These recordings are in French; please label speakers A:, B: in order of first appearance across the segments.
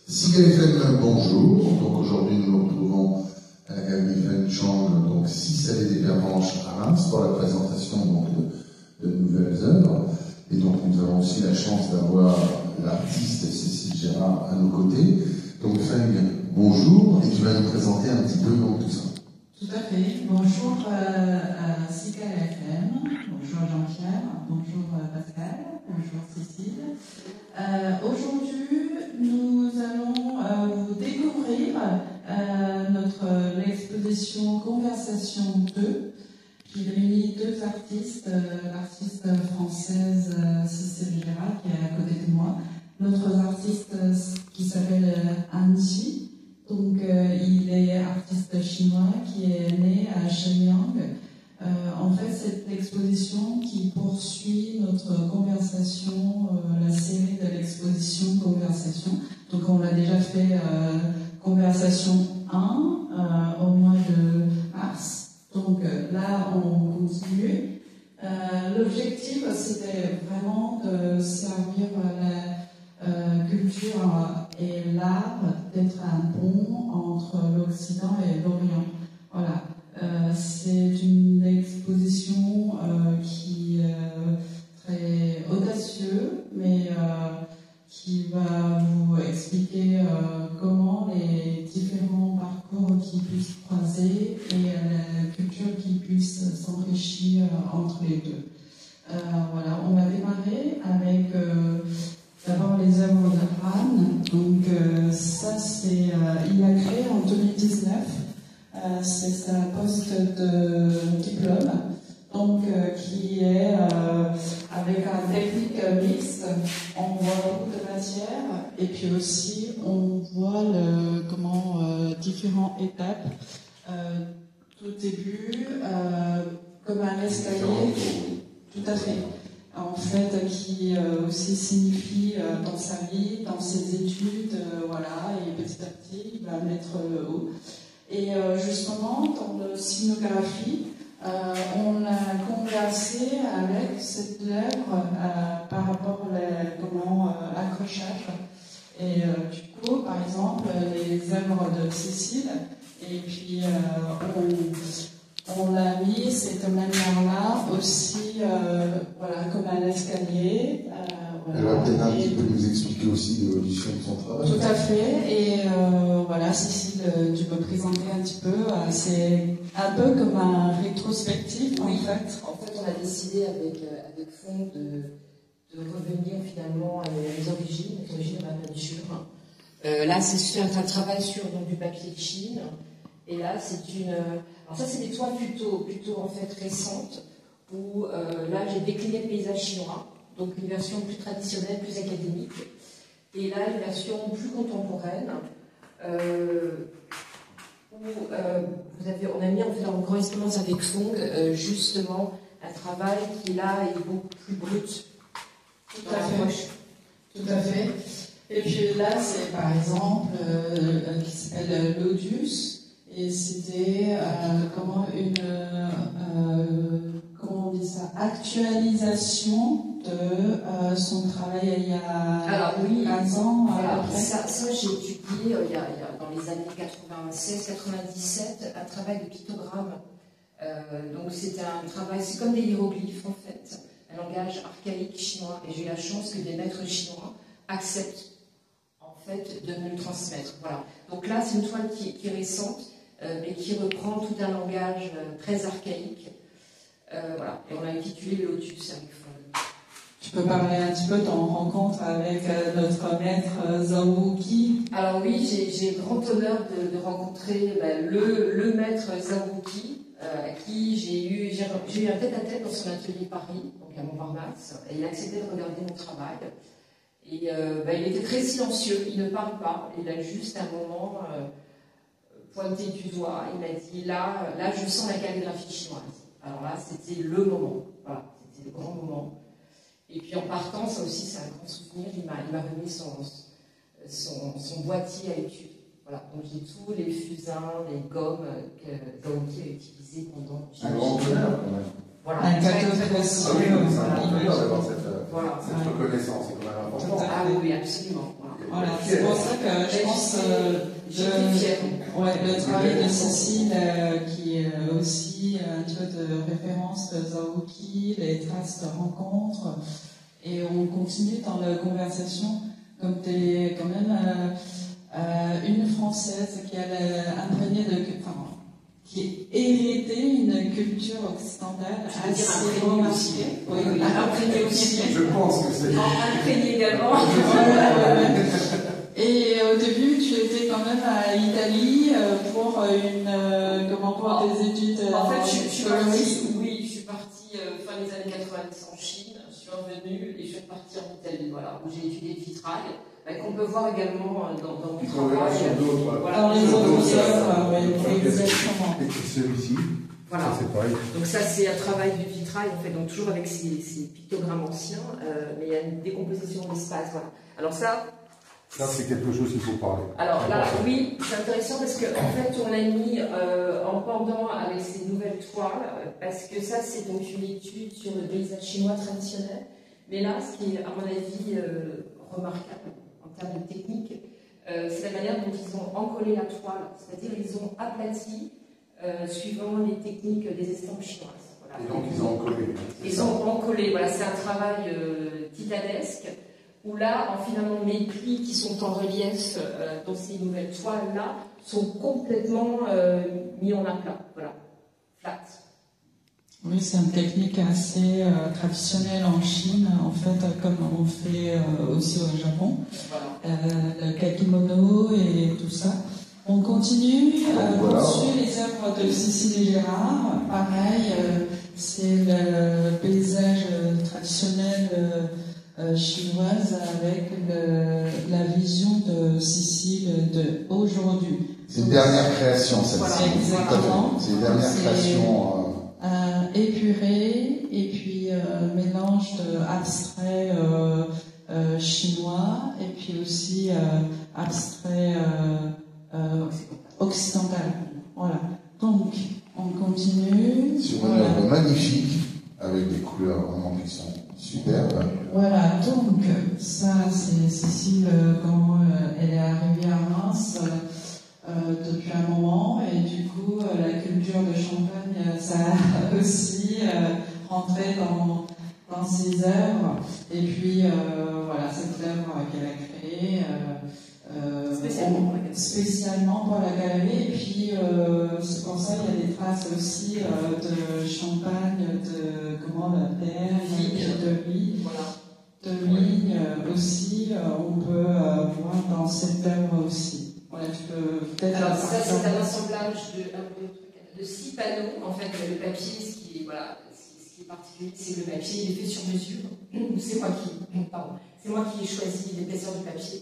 A: Sigal FM, bonjour. Donc aujourd'hui, nous nous retrouvons à la Galerie Fenchang, donc 6 allées des Pervenches à Reims, pour la présentation donc, de nouvelles œuvres. Et donc nous avons aussi la chance d'avoir l'artiste Cécile Gérard à nos côtés. Donc Feng, bonjour, et tu vas nous présenter un petit peu donc, tout ça.
B: Tout à fait. Bonjour à Sigal FM, bonjour Jean-Pierre, bonjour Pascal, bonjour Cécile. Aujourd'hui, nous allons vous découvrir l'exposition Conversation 2, qui réunit deux artistes, l'artiste française Cécile Gérard, qui est à côté de moi, notre artiste qui s'appelle Anji. Donc, il est artiste chinois qui est né à Shenyang. En fait, c'est l'exposition qui poursuit notre conversation, la série de l'exposition Conversation. Donc, on l'a déjà fait Conversation 1 au mois de mars. Donc, là, on continue. L'objectif, c'était vraiment de servir la culture et l'art, d'être un pont entre l'Occident et l'Orient. Voilà. C'est une exposition qui est très audacieuse, mais qui va vous expliquer comment les différents parcours qui puissent croiser et la culture qui puisse s'enrichir entre les deux. Voilà, on va démarrer avec d'abord les œuvres de Han. Donc ça, c'est il a créé en 2019. C'est sa poste de diplôme, donc qui est avec un technique mixte. On voit beaucoup de matière et puis aussi on voit différentes étapes. Tout début, comme un escalier, tout à fait. En fait, qui aussi signifie dans sa vie, dans ses études, voilà, et petit à petit, il va mettre haut. Et justement, dans la scénographie, on a conversé avec cette œuvre par rapport à l'accrochage. Et du coup, par exemple, les œuvres de Cécile, et puis on l'a mis cette manière-là aussi, voilà, comme un escalier.
A: Voilà. Elle va peut-être un petit peu nous expliquer aussi l'évolution de son travail.
B: Tout à fait. Et voilà, Cécile, tu peux présenter un petit peu. C'est un peu comme un rétrospectif,
C: oui,
B: en fait.
C: En fait, on a décidé avec Fond de revenir finalement à mes origines de ma peinture. Là, c'est un travail sur donc, du papier de Chine. Et là, c'est une... Alors ça, c'est des toiles plutôt en fait récentes, où là, j'ai décliné le paysage chinois, donc une version plus traditionnelle, plus académique, et là, une version plus contemporaine, où on a mis en fait en correspondance avec Fong, justement, un travail qui là est beaucoup plus brut.
B: Tout à fait. Tout à fait. Et puis là, c'est par exemple, qui s'appelle l'Odius. Et c'était comment on dit ça, actualisation de son travail il y a 15 ans.
C: Alors, ça j'ai étudié dans les années 96-97 un travail de pictogramme. Donc c'était un travail, c'est comme des hiéroglyphes en fait, un langage archaïque chinois. Et j'ai eu la chance que des maîtres chinois acceptent en fait de me le transmettre. Voilà. Donc là, c'est une toile qui est récente. Mais qui reprend tout un langage très archaïque. Voilà. Et on l'a intitulé le Lotus avec Fond.
B: Tu peux parler un petit peu de ton rencontre avec notre maître Zhao Wuqi?
C: Alors oui, j'ai le grand honneur de rencontrer le maître Zhao Wuqi, à qui j'ai eu un tête-à-tête dans son atelier Paris, donc à Montparnasse, et il a accepté de regarder mon travail. Et il était très silencieux, il ne parle pas, il a juste un moment... pointé du doigt, il m'a dit là je sens la calligraphie chinoise. Alors là, c'était le moment, voilà, c'était le grand moment. Et puis en partant, ça aussi c'est un grand souvenir, il m'a remis son boîtier à étude. Voilà, donc j'ai tous les fusains, les gommes que Zhao a utilisés pendant...
A: Un grand honneur quand même.
C: Voilà.
B: Un cadeau très précieux.
A: C'est un grand honneur d'avoir cette reconnaissance, c'est quand même important.
C: Ah oui, absolument. Voilà.
B: Voilà, c'est pour ça que je pense le travail de Cécile, qui est aussi un peu de référence de Zawuki, les traces de rencontres, et on continue dans la conversation, comme tu es quand même une Française qui a imprégné qui a hérité une culture occidentale assez remarquée.
C: Oui, imprégné aussi.
D: Je pense que c'est.
C: Imprégné également.
B: Et au début, tu étais quand même à Italie pour des études.
C: En fait, je suis partie fin des années 90 en Chine, je suis revenue et je suis repartie en Italie, voilà, où j'ai étudié le vitrail, qu'on peut voir également dans mon travail.
B: Dans les autres œuvres, oui, exactement.
D: Et celui-ci,
C: voilà.
D: ça c'est pareil.
C: Donc ça, c'est un travail du vitrail, en fait, donc toujours avec ces pictogrammes anciens, mais il y a une décomposition d'espace, voilà. Alors ça,
D: c'est quelque chose qu'il faut parler.
C: Alors là, oui, c'est intéressant parce qu'en fait, on l'a mis en pendant avec ces nouvelles toiles, parce que ça, c'est donc une étude sur le paysage chinois traditionnel. Mais là, ce qui est, à mon avis, remarquable en termes de technique, c'est la manière dont ils ont encollé la toile. C'est-à-dire, ils ont aplati suivant les techniques des estampes chinoises. Voilà.
A: Et donc, ils ont encollé.
C: Ils ont encollé, voilà, c'est un travail titanesque. Où là, finalement, mes plis qui sont en relief dans ces nouvelles toiles-là sont complètement mis en aplat, voilà, flat.
B: Oui, c'est une technique assez traditionnelle en Chine, en fait, comme on fait aussi au Japon. Voilà. Le kakimono et tout ça. On continue,
A: voilà.
B: On suit les œuvres de Cécile Gérard. Pareil, c'est le paysage traditionnel chinoise avec la vision de Cécile d'aujourd'hui.
A: C'est une dernière création, celle-ci.
B: Voilà, exactement.
A: C'est une dernière création.
B: Épurée, et puis mélange d'abstrait chinois, et puis aussi abstrait occidental. Voilà. Donc, on continue.
A: Sur une œuvre magnifique, avec des couleurs vraiment qui sont superbes.
B: Voilà, donc ça c'est Cécile quand elle est arrivée à Reims depuis un moment, et du coup la culture de Champagne, ça a aussi rentré dans ses œuvres, et puis voilà, cette œuvre qu'elle a créée spécialement pour la galerie, et puis c'est pour ça qu'il y a des traces aussi de Champagne, de la terre, de riz, de ligne aussi, on peut voir dans cette œuvre aussi. Voilà, tu peux peut-être.
C: Alors ça, c'est un assemblage de 6 panneaux. En fait, le papier, ce qui est particulier, c'est que le papier, il est fait sur mesure. C'est moi qui ai choisi l'épaisseur du papier.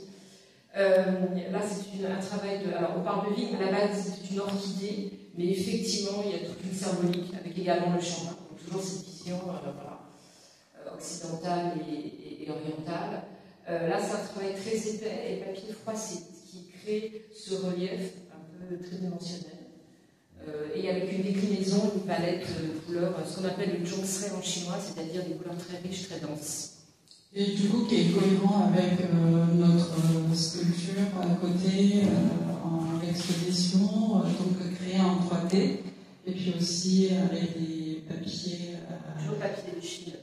C: Là, c'est un travail de. Alors, on parle de vigne, à la base, c'est une orchidée, mais effectivement, il y a toute une symbolique avec également le champagne. Donc, toujours cette vision occidentale et orientale. Là, c'est un travail très épais et papier froissé, ce qui crée ce relief un peu tridimensionnel. Et avec une déclinaison, une palette de couleurs, ce qu'on appelle le zhongshui en chinois, c'est-à-dire des couleurs très riches, très denses.
B: Et du coup, qui est cohérent avec notre sculpture à côté, en exposition, donc créée en 3D, et puis aussi avec des papiers.
C: Toujours papier de Chine.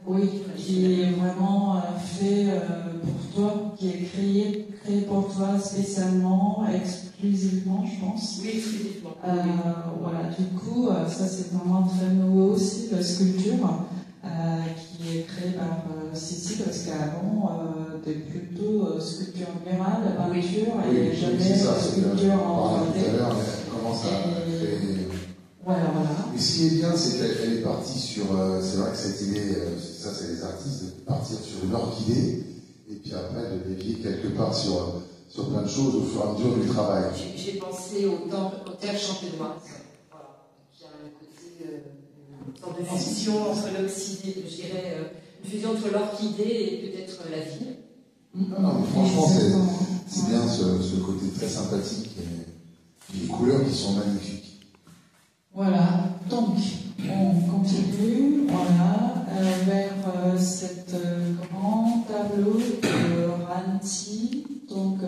B: Oui, qui est vraiment fait pour toi, qui est créé pour toi spécialement, exclusivement, je pense.
C: Oui, exclusivement.
B: Voilà, du coup, ça c'est vraiment très nouveau aussi, la sculpture, qui est créée par Cécile, parce qu'avant, t'es plutôt sculpture murale, peinture, et jamais sculpture en 3D. Voilà.
A: Et ce qui est bien, c'est qu'elle est partie sur. C'est vrai que cette idée, ça c'est les artistes, de partir sur une orchidée, et puis après de dévier quelque part sur plein de choses au fur et à mesure du travail.
C: J'ai pensé aux terres champenoises, voilà, qui a un côté, une sorte de fusion entre l'orchidée, je dirais, une fusion entre l'orchidée et peut-être la vigne.
A: Non, mais franchement, c'est bien ce côté très sympathique et les couleurs qui sont magnifiques.
B: Voilà, donc on continue, vers cet grand tableau de Ranti, donc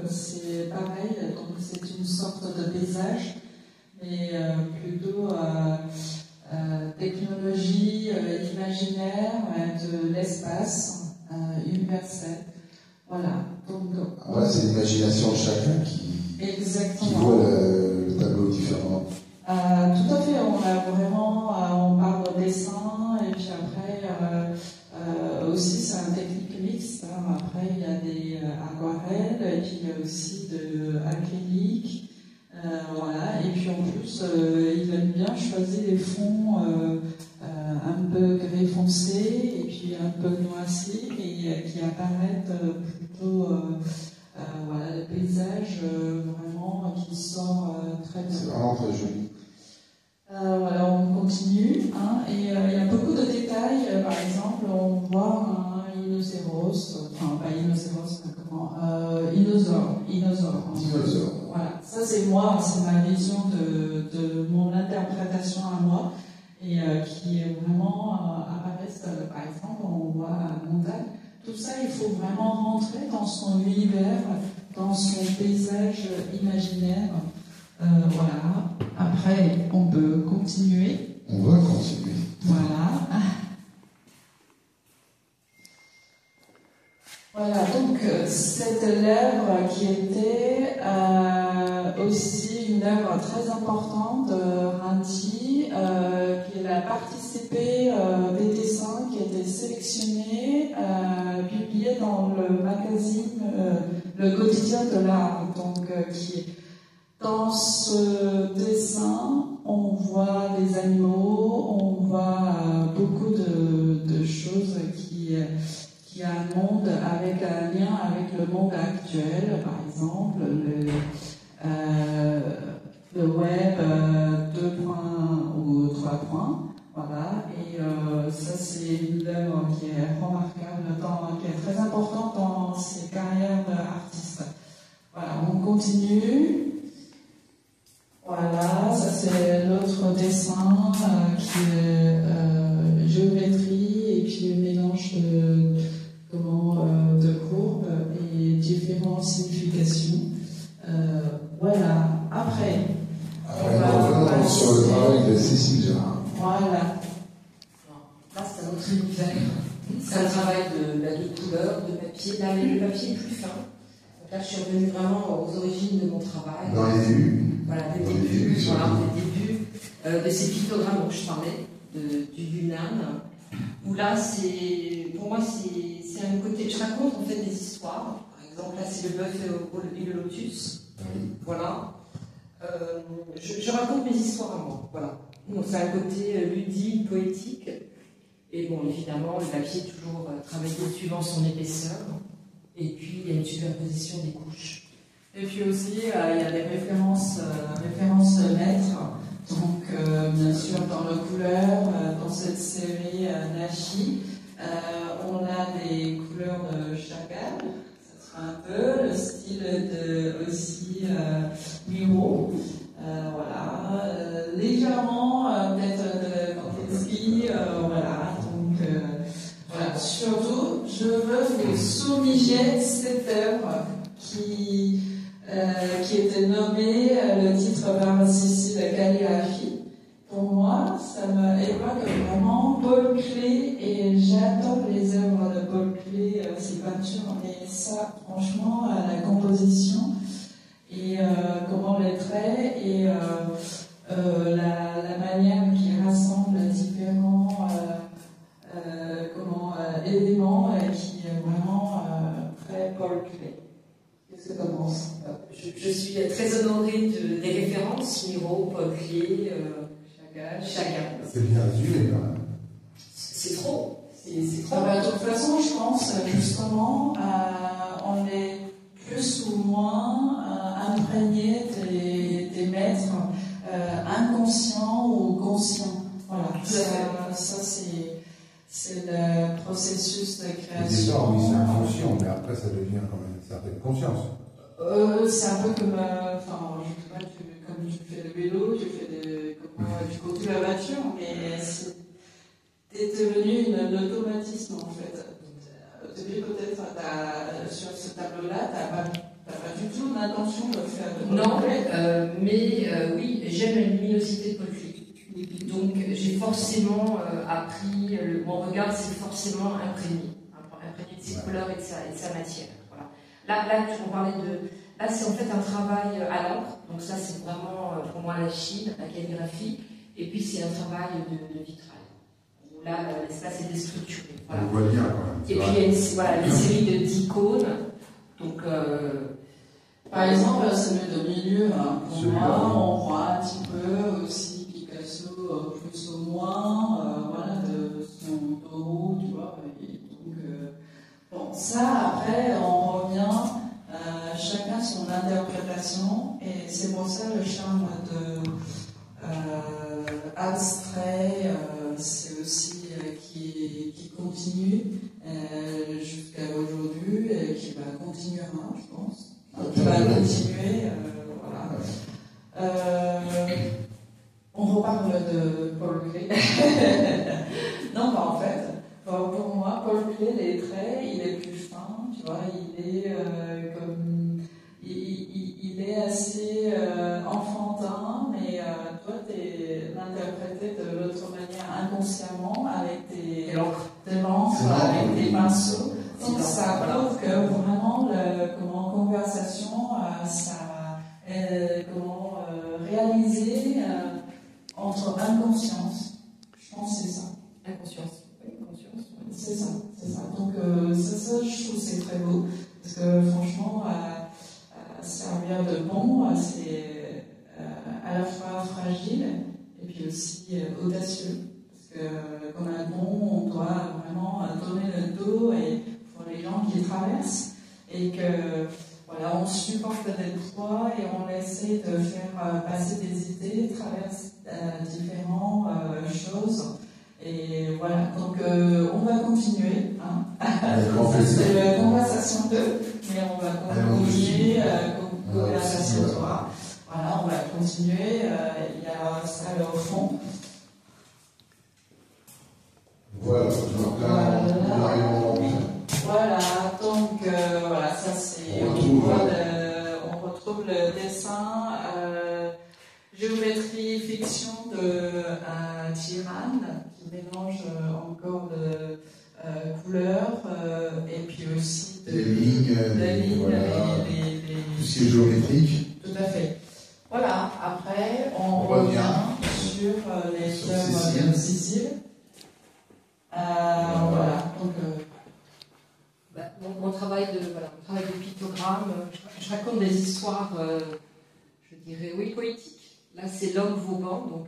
B: c'est pareil, donc c'est une sorte de paysage, mais plutôt technologie imaginaire de l'espace universel. Voilà. Donc,
A: voilà, c'est l'imagination de chacun qui voit le tableau différemment.
B: Tout à fait, on a vraiment, on parle de dessin, et puis après, aussi c'est un technique mixte. Hein. Après, il y a des aquarelles, et puis il y a aussi de l'acrylique. Voilà. Et puis en plus, il aime bien choisir des fonds un peu gris foncé, et puis un peu noircis, et qui apparaissent plutôt. Voilà, le paysage vraiment qui sort très bien.
A: C'est vraiment très joli.
B: Voilà, on continue. Hein, et il y a beaucoup de détails. Par exemple, on voit un inocéros, enfin pas inocéros, mais comment Inosaure. Voilà, ça c'est moi, c'est ma vision de mon interprétation à moi, et qui est vraiment apparaissent. Par exemple, on voit la montagne. Tout ça, il faut vraiment rentrer dans son univers, dans son paysage imaginaire. Voilà. Après, on peut continuer.
A: On va continuer.
B: Voilà. Voilà, donc cette œuvre qui était aussi une œuvre très importante de Ranti, qui a participé des dessins qui étaient sélectionnés, publiés dans le magazine Le Quotidien de l'Art. Donc, dans ce dessin, on voit des animaux, on voit beaucoup de choses qui a un monde avec un lien avec le monde actuel, par exemple le web 2 points ou 3 points, voilà, et ça c'est une œuvre qui est remarquable, qui est très importante dans ses carrières d'artiste. Voilà, on continue. Voilà, ça c'est l'autre dessin qui est géométrie et puis mélange de courbes et différentes significations. Voilà. Après,
A: on va sur le travail de Cécile Gérard.
B: Voilà.
C: Là, c'est un autre univers. C'est un travail de couleur, de papier. Là, le papier est plus fin. Donc là, je suis revenue vraiment aux origines de mon travail.
A: Dans les débuts.
C: Voilà, des débuts de ces pictogrammes dont je parlais, du Yunnan. Où là, pour moi, c'est un côté. Je raconte en fait des histoires. Par exemple, là, c'est le bœuf et le lotus.
A: Oui.
C: Voilà. Je raconte mes histoires à moi. Voilà. Donc, c'est un côté ludique, poétique. Et bon, évidemment, le papier est toujours travaillé suivant son épaisseur. Et puis, il y a une superposition des couches.
B: Et puis aussi, il y a des références maîtres. Donc, bien sûr, dans le couleur, dans cette série Nashi, on a des couleurs de Chagall. Ça sera un peu le style de aussi Miro. Voilà, légèrement peut-être de Kandinsky. Voilà, donc voilà. Surtout, je veux vous souligner cette œuvre qui était nommée le titre par Cécile Calligraphy. Pour moi, ça me évoque vraiment Paul Klee, et j'adore les œuvres de Paul Klee, ses peintures, et ça, franchement, la composition et comment les traits et la manière qui rassemble différents éléments qui est vraiment très Paul Klee. Qu'est-ce que tu en penses?
C: Je suis très honorée des références, Miro, Paul Klee, Chagall.
D: C'est bien résumé, quand même.
C: C'est trop. C'est trop.
B: De toute façon, je pense justement, on est plus ou moins imprégné des maîtres inconscients ou conscients. Voilà. Ça c'est le processus de
D: Au
B: création.
D: départ, oui, c'est inconscient, mais après, ça devient quand même une certaine conscience.
B: C'est un peu comme, je sais pas, comme tu fais le vélo, tu conduis la voiture, mais c'est devenu un automatisme en fait. te dis peut-être sur ce tableau-là, t'as pas du tout l'intention de faire de
C: Non, mais oui, j'aime la luminosité de Paul Klee. Donc j'ai forcément appris, mon regard s'est forcément imprégné de ses couleurs et de sa matière. Voilà. Là, on parlait de... Là, c'est en fait un travail à l'encre, donc ça c'est vraiment pour moi la Chine, la calligraphie, et puis c'est un travail de vitrail, où là l'espace est déstructuré. Voilà.
D: On voit bien quand même.
C: Et puis il y a une série d'icônes, donc...
B: Par exemple, celui de milieu, hein, pour moi, on voit un petit peu aussi Picasso plus ou moins, voilà, de son taureau, tu vois. Et donc, bon, ça, après, on revient, chacun son interprétation, et c'est pour ça le charme de abstrait, c'est aussi qui continue jusqu'à aujourd'hui, et qui va continuer, je pense. Qui va continuer, voilà. On reparle de Paul Klee. Non, en fait, pour moi, Paul Klee, les traits, il est plus fin, tu vois, il est assez enfantin, mais toi, tu es interprété de l'autre manière inconsciemment, avec de l'encre, avec des pinceaux. Donc ça prouve que vraiment, conversation, ça, comment réaliser entre inconscience. Je pense que c'est ça.
C: Inconscience. Oui, conscience.
B: C'est ça. Donc ça, je trouve c'est très beau, parce que franchement, servir de pont, c'est à la fois fragile et puis aussi audacieux. Parce que comme un pont, on doit vraiment tourner le dos et pour les gens qui traversent, et que voilà, on supporte des poids et on essaie de faire passer des idées, traverse différentes choses. Et voilà, donc on va continuer. Hein. C'est la conversation 2, mais on va continuer conversation 3. Voilà, on va continuer. Il y a ça au fond.
A: Voilà,
B: voilà, donc voilà, ça c'est. On retrouve le dessin, géométrie fiction de Tirane, qui mélange encore de couleurs, et puis aussi
A: des lignes,
B: voilà.
A: Tout ce qui est géométrique.
B: Tout à fait. Voilà, après on revient sur les œuvres de Sicile. Voilà, donc.
C: Mon travail de pictogramme, je raconte des histoires, je dirais, oui, poétiques. Là, c'est l'homme Vauban, donc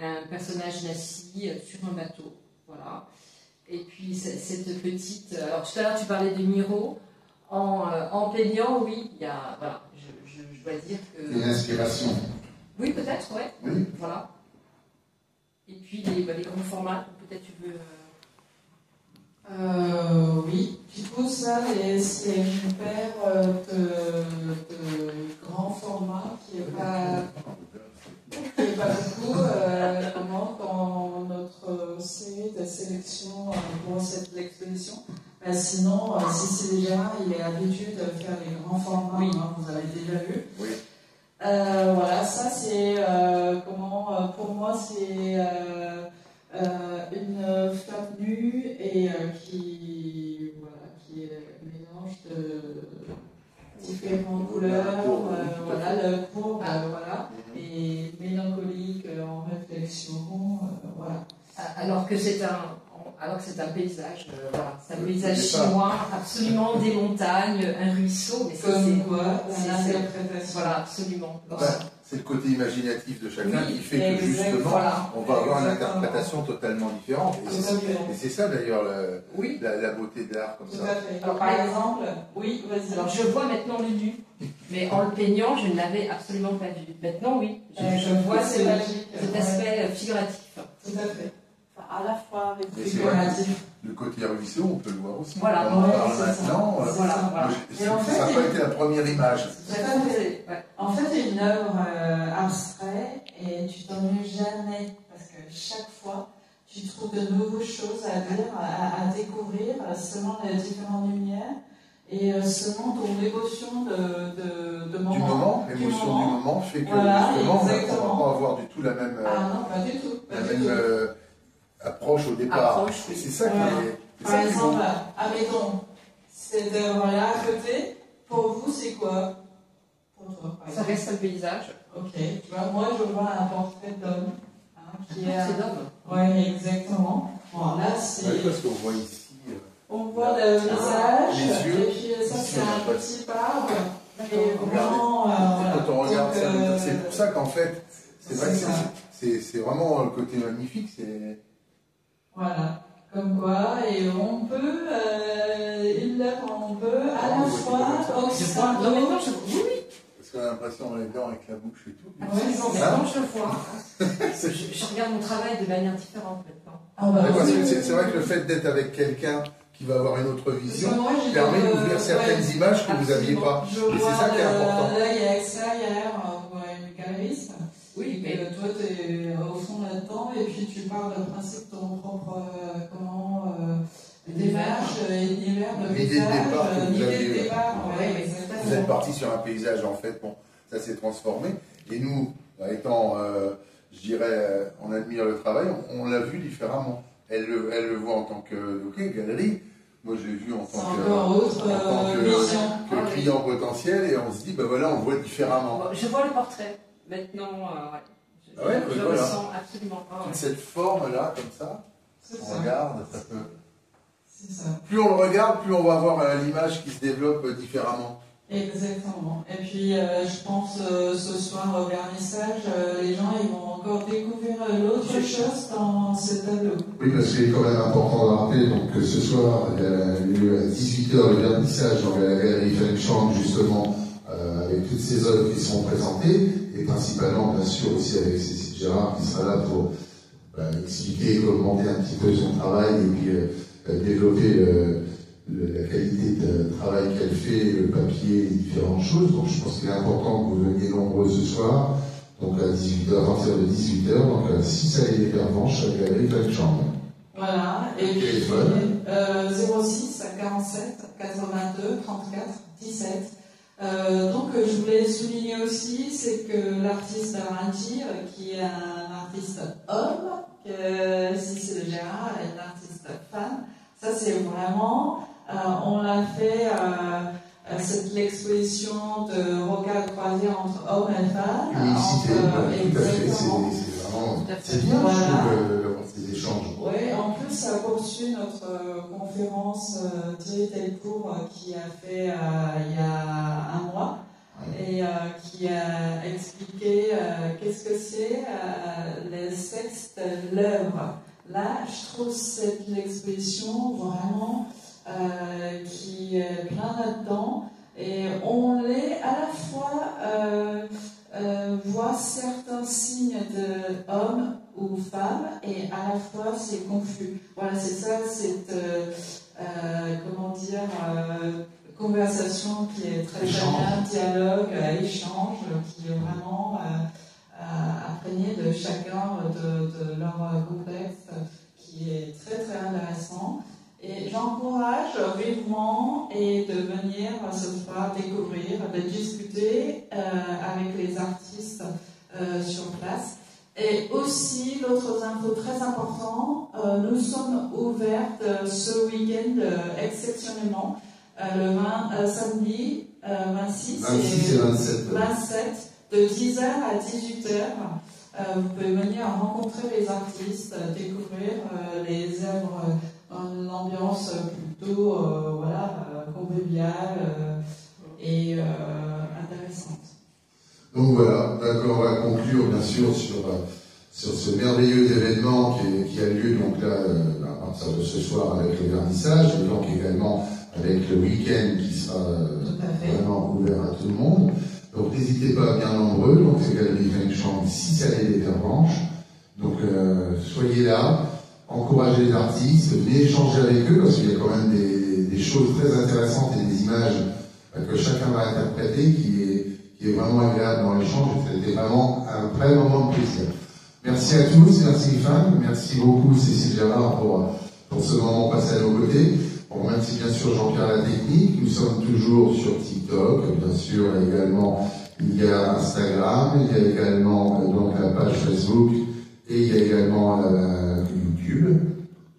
C: un personnage assis sur un bateau. Voilà. Et puis, cette petite. Alors, tout à l'heure, tu parlais de Miro. En peignant, oui, il y a. Voilà, je dois dire que.
A: Une inspiration.
C: Oui, peut-être, ouais.
A: Oui.
C: Voilà. Et puis, les grands formats, peut-être tu veux.
B: Oui, du coup ça c'est une paire de grands formats qui n'est pas beaucoup dans notre série de sélection pour cette exposition. Mais sinon, Cécile Gérard, il est habitué de faire les grands formats, oui. Vous avez déjà vu.
A: Oui.
B: Voilà, ça c'est pour moi c'est une femme nue et qui est un mélange de différentes couleurs, voilà, le courbe, voilà, et mélancolique en réflexion, voilà.
C: Alors que c'est un paysage, voilà, c'est un paysage chinois, absolument des montagnes, un ruisseau, mais
B: comme quoi,
C: c'est
B: l'interprétation.
C: Voilà, absolument.
D: C'est le côté imaginatif de chacun qui fait que
B: exact,
D: justement,
B: voilà.
D: on va avoir une interprétation totalement différente. Et c'est ça d'ailleurs la beauté de l'art comme
B: Tout
D: ça.
B: à fait. Alors, par exemple, oui, vas-y.
C: Alors je vois maintenant le nu, mais en le peignant, je ne l'avais absolument pas vu. Maintenant, oui, je vois cet aspect figuratif.
B: Tout à fait. Enfin, à la fois
D: figuratif. Le côté ruisseau, on peut le voir aussi.
C: Voilà.
D: On en parle maintenant.
C: Voilà.
D: Ça n'a pas été la première image.
B: En fait, une œuvre abstraite et tu t'ennuies jamais parce que chaque fois tu trouves de nouvelles choses à dire, à découvrir, selon les différentes lumières et selon ton émotion de moment.
D: L'émotion du moment fait que
B: voilà,
D: justement, on ne va pas avoir du tout la même,
B: non, pas du tout,
D: approche au départ. C'est ça qui est...
B: Par exemple, admettons, cette œuvre-là à côté, pour vous, c'est quoi? Pour toi,
C: ça reste un paysage.
B: Ok, tu vois, moi je vois un portrait d'homme.
C: Qui est d'homme.
B: Oui, exactement. Bon, là, c'est...
D: Oui, parce qu'on voit ici...
B: on voit le visage,
D: les yeux,
B: et puis ça, c'est un petit arbre. Et
D: vraiment, quand on regarde ça, c'est
B: donc,
D: pour ça qu'en fait, c'est vrai que c'est vraiment le côté magnifique.
B: Voilà, comme quoi, et on peut, on peut à la fois occidentaux.
C: Non, mais non, oui.
D: Parce qu'on a l'impression qu'on est dedans avec la bouche et tout.
C: Oui, maintenant je le vois. Je regarde mon travail de manière différente maintenant.
D: C'est vrai que le fait d'être avec quelqu'un qui va avoir une autre vision permet d'ouvrir certaines images que vous n'aviez pas. Et c'est ça qui est important.
B: Là, il y a extérieur, on voit une galeriste.
C: Oui,
B: mais toi, tu es au fond là-dedans, et puis tu parles du principe de ton propre démarche, univers de visage, l'idée de départ.
D: Vous êtes parti sur un paysage, en fait, bon, ça s'est transformé. Et nous, étant, je dirais, on admire le travail, on l'a vu différemment. Elle le voit en tant que galerie. Moi, je l'ai vu en tant que client potentiel, et on se dit, ben voilà, on le voit différemment.
C: Je vois le portrait. Maintenant, je le ressens absolument pas.
D: Toute cette forme-là, comme ça, on regarde, ça peut...
B: C'est ça.
D: Plus on le regarde, plus on va voir l'image qui se développe différemment.
B: Exactement. Et puis, je pense, ce soir au vernissage, les gens ils vont encore découvrir l'autre chose dans ce tableau.
A: Oui, parce qu'il est quand même important de rappeler donc, que ce soir, il y a eu à 18h le vernissage dans la galerie Fengchang, justement, avec toutes ces œuvres qui seront présentées, et principalement, bien sûr, aussi avec Cécile Gérard qui sera là pour expliquer et commenter un petit peu son travail et puis développer la qualité de travail qu'elle fait, le papier et différentes choses. Donc je pense qu'il est important que vous veniez nombreux ce soir, donc à 18h, à partir de 18h, donc à 6 allées des Pervenches, à la galerie Fengchang.
B: Voilà, et puis 06 47 82 34 17. Donc je voulais souligner aussi, c'est que l'artiste Aranti, qui est un artiste homme, que Cécile Gérard est une artiste femme, ça c'est vraiment, on l'a fait, l'exposition de regard croisé entre hommes et femmes.
A: Unicité, tout à fait, c'est vraiment, c'est bien, voilà. Je trouve, ces échanges.
B: Oui, en plus, ça poursuit notre conférence Thierry Delcourt qui a fait il y a un mois et qui a expliqué qu'est-ce que c'est le sexe de l'œuvre. Là, je trouve cette exposition vraiment qui est plein là-dedans et on l'est à la fois voit certains signes d'hommes ou femmes et à la fois c'est confus. Voilà, c'est ça, cette conversation qui est très bien, dialogue, échange, qui est vraiment imprégné de chacun de leur contexte, qui est très très intéressant. Et j'encourage vivement et de venir ce soir découvrir, de discuter avec les artistes sur place. Et aussi, l'autre info très important, nous sommes ouvertes ce week-end exceptionnellement, le samedi 26 et 27, de 10h à 18h. Vous pouvez venir rencontrer les artistes, découvrir les œuvres dans une ambiance plutôt conviviale et intéressante.
A: Donc voilà, d'accord, on va conclure bien sûr sur ce merveilleux événement qui a lieu donc là à partir de ce soir avec le vernissage et donc également avec le week-end qui sera vraiment ouvert à tout le monde. Donc n'hésitez pas à bien nombreux, donc c'est Galerie Fengchang, 6 allées des Pervenches. Donc soyez là, encouragez les artistes, venez échanger avec eux parce qu'il y a quand même des choses très intéressantes et des images que chacun va interpréter qui est vraiment agréable dans l'échange. C'était vraiment un vrai moment de plaisir. Merci à tous, merci Fan, merci beaucoup Cécile Gérard pour ce moment passé à nos côtés. On remercie bien sûr Jean-Pierre la technique. Nous sommes toujours sur TikTok, bien sûr, également il y a Instagram, il y a également donc la page Facebook et il y a également YouTube.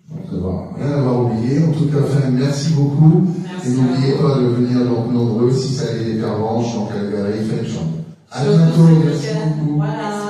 A: Je pense rien avoir oublié. En tout cas, Fan, merci beaucoup.
B: Merci.
A: Et n'oubliez pas de venir donc nombreux si ça allait des pervenches donc à la galerie Fenchon. À bientôt, merci beaucoup.
B: Voilà.